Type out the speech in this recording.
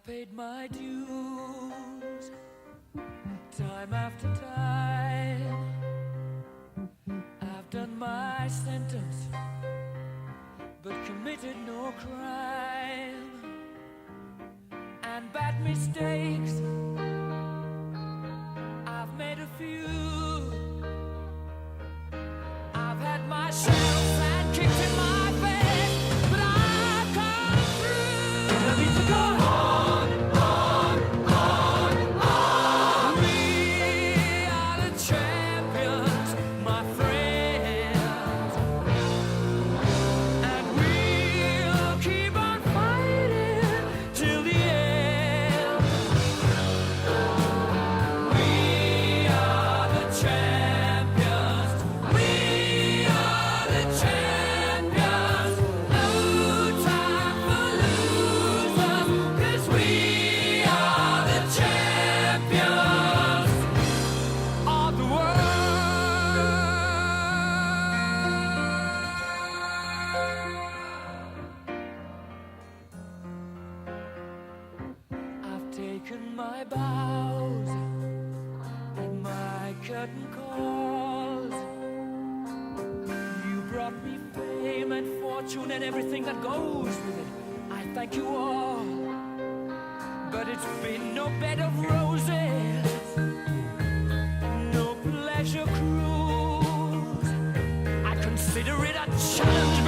I've paid my dues time after time. I've done my sentence, but committed no crime. And bad mistakes, I've made a few. I've had my shells and kicked in my face, but I've come through. And I need to go on, on, on, on. We are the champions, my friends, and we'll keep on fighting till the end. We are the champions. We are the champions. No time for losers, 'cause we are the champions of the world. I've taken my bows and my curtain calls. You brought me fame and fortune and everything that goes with it. I thank you all, but it's been no bed of roses, no pleasure cruise. I consider it a challenge